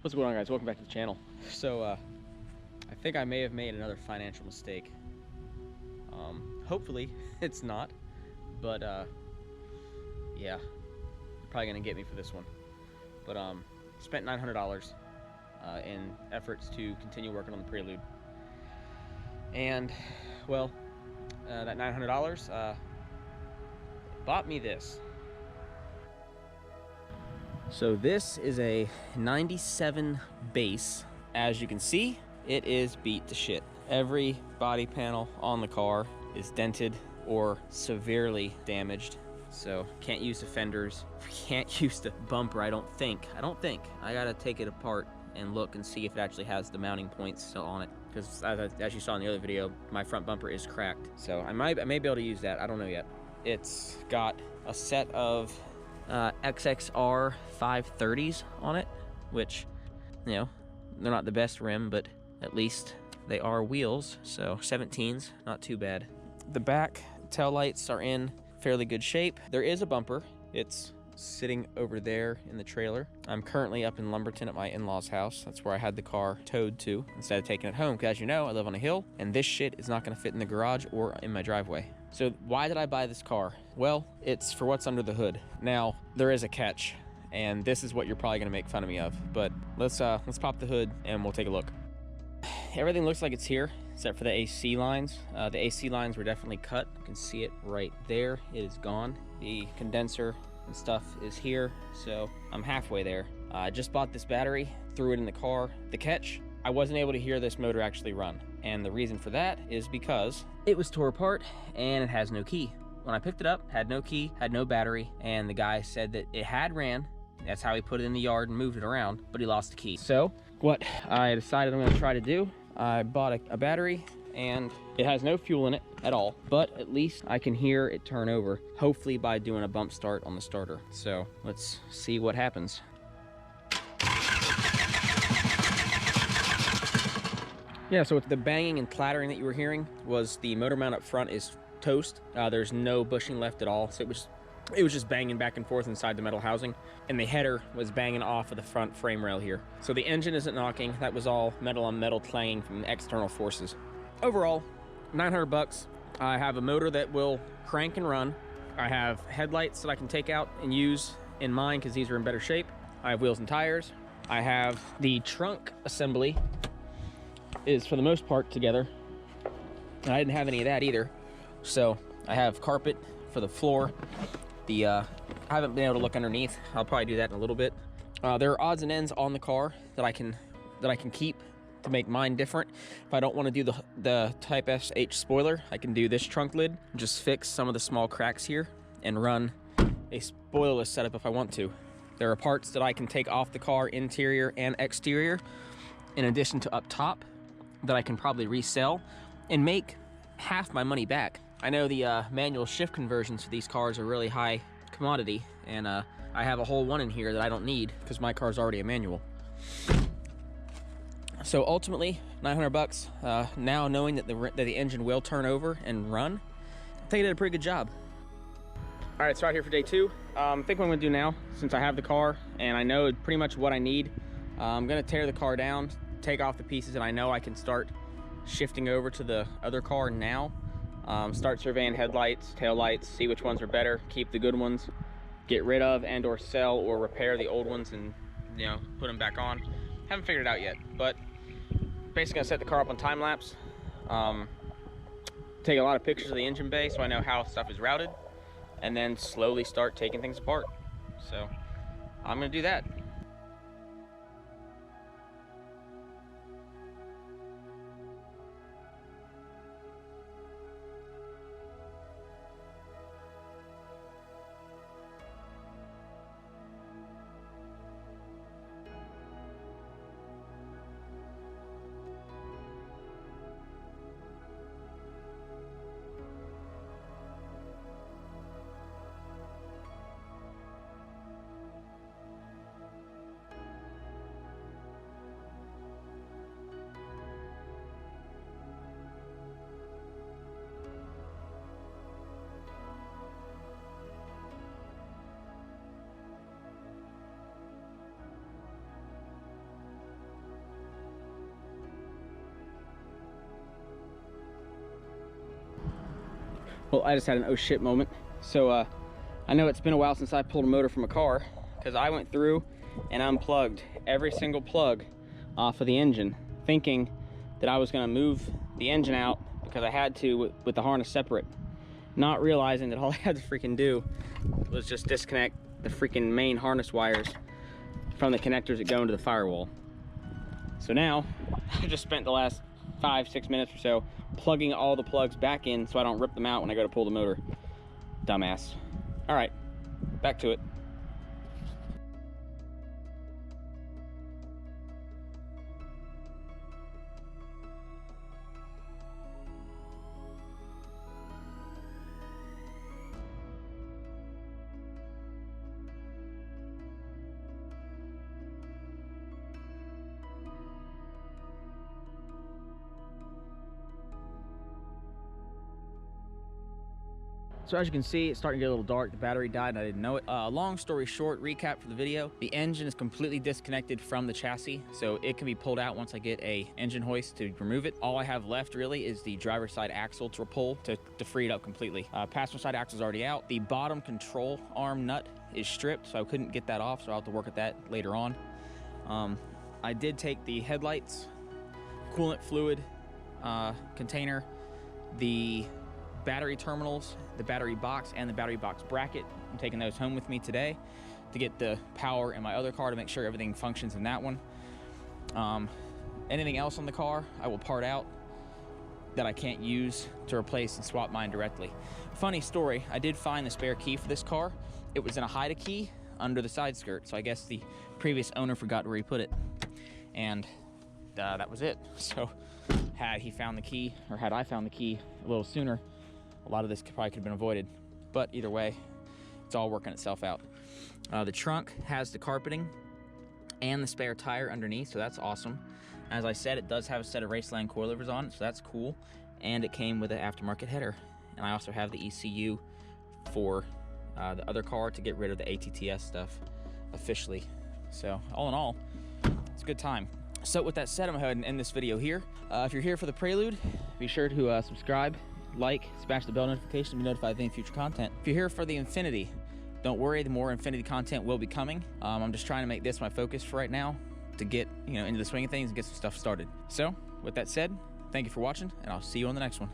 What's going on, guys? Welcome back to the channel. So I think I may have made another financial mistake. Hopefully it's not, but yeah, you're probably gonna get me for this one. But spent $900 in efforts to continue working on the Prelude, and well, that $900 bought me this. So this is a 97 base. As you can see, it is beat to shit. Every body panel on the car is dented or severely damaged. So can't use the fenders, can't use the bumper, I don't think. I gotta take it apart and look and see if it actually has the mounting points still on it. Because as you saw in the other video, my front bumper is cracked. So I may be able to use that, I don't know yet. It's got a set of XXR 530s on it, which, you know, they're not the best rim, but at least they are wheels, so 17s, not too bad. The back tail lights are in fairly good shape. There is a bumper. It's sitting over there in the trailer. I'm currently up in Lumberton at my in-laws' house. That's where I had the car towed to instead of taking it home, because as you know, I live on a hill, and this shit is not gonna fit in the garage or in my driveway. So why did I buy this car? Well, it's for what's under the hood. Now, there is a catch, and this is what you're probably gonna make fun of me of, but let's pop the hood and we'll take a look. Everything looks like it's here, except for the AC lines. The AC lines were definitely cut. You can see it right there. It is gone. The condenser and stuff is here, so I'm halfway there. I just bought this battery, threw it in the car. The catch, I wasn't able to hear this motor actually run. And the reason for that is because it was tore apart and it has no key. When I picked it up, had no key, had no battery, and the guy said that it had ran. That's how he put it in the yard and moved it around, but he lost the key. So what I decided I'm gonna try to do, I bought a battery, and it has no fuel in it at all, but at least I can hear it turn over, hopefully by doing a bump start on the starter. So let's see what happens. Yeah, so the banging and clattering that you were hearing was the motor mount up front is toast. There's no bushing left at all, so it was just banging back and forth inside the metal housing, and the header was banging off of the front frame rail here. So the engine isn't knocking. That was all metal on metal clanging from external forces. Overall, 900 bucks. I have a motor that will crank and run. I have headlights that I can take out and use in mine because these are in better shape. I have wheels and tires. I have the trunk assembly is for the most part together. And I didn't have any of that either. So I have carpet for the floor. I haven't been able to look underneath. I'll probably do that in a little bit. There are odds and ends on the car that I can keep to make mine different. If I don't want to do the Type SH spoiler, I can do this trunk lid, just fix some of the small cracks here and run a spoilerless setup if I want to. There are parts that I can take off the car, interior and exterior, in addition to up top, that I can probably resell and make half my money back. I know the manual shift conversions for these cars are really high commodity, and I have a whole one in here that I don't need because my car's already a manual. So ultimately, 900 bucks. Now knowing that the engine will turn over and run, I think I did a pretty good job. All right, so out here for day two. I think what I'm gonna do now, since I have the car and I know pretty much what I need, I'm gonna tear the car down, take off the pieces, and I know I can start shifting over to the other car now. Start surveying headlights, tail lights, see which ones are better, keep the good ones, get rid of and or sell or repair the old ones and, you know, put them back on. Haven't figured it out yet, but basically gonna set the car up on time lapse, take a lot of pictures of the engine bay so I know how stuff is routed, and then slowly start taking things apart. So I'm gonna do that. Well, I just had an oh shit moment. So I know it's been a while since I pulled a motor from a car, because I went through and unplugged every single plug off of the engine, thinking that I was gonna move the engine out because I had to with the harness separate, not realizing that all I had to freaking do was just disconnect the freaking main harness wires from the connectors that go into the firewall. So now I just spent the last 5-6 minutes or so plugging all the plugs back in so I don't rip them out when I go to pull the motor. Dumbass. All right, back to it. So as you can see, it's starting to get a little dark. The battery died and I didn't know it. Long story short, recap for the video. The engine is completely disconnected from the chassis, so it can be pulled out once I get a engine hoist to remove it. All I have left really is the driver's side axle to pull to free it up completely. Passenger side axle is already out. The bottom control arm nut is stripped, so I couldn't get that off, so I'll have to work at that later on. I did take the headlights, coolant fluid container, the battery terminals, the battery box, and the battery box bracket. I'm taking those home with me today to get the power in my other car to make sure everything functions in that one. Anything else on the car, I will part out that I can't use to replace and swap mine directly. Funny story, I did find the spare key for this car. It was in a hide key under the side skirt, so I guess the previous owner forgot where he put it. And that was it. So had he found the key, or had I found the key a little sooner, a lot of this probably could have been avoided. But either way, it's all working itself out. The trunk has the carpeting and the spare tire underneath, so that's awesome. As I said, it does have a set of Raceland coilovers on it, so that's cool. And it came with an aftermarket header. And I also have the ECU for the other car to get rid of the ATTS stuff officially. So all in all, it's a good time. So with that said, I'm going to go ahead and end this video here. If you're here for the Prelude, be sure to subscribe, like, smash the bell notification to be notified of any future content. If you're here for the Infinity, don't worry, the more Infinity content will be coming. I'm just trying to make this my focus for right now to get into the swing of things and get some stuff started. So with that said, thank you for watching, and I'll see you on the next one.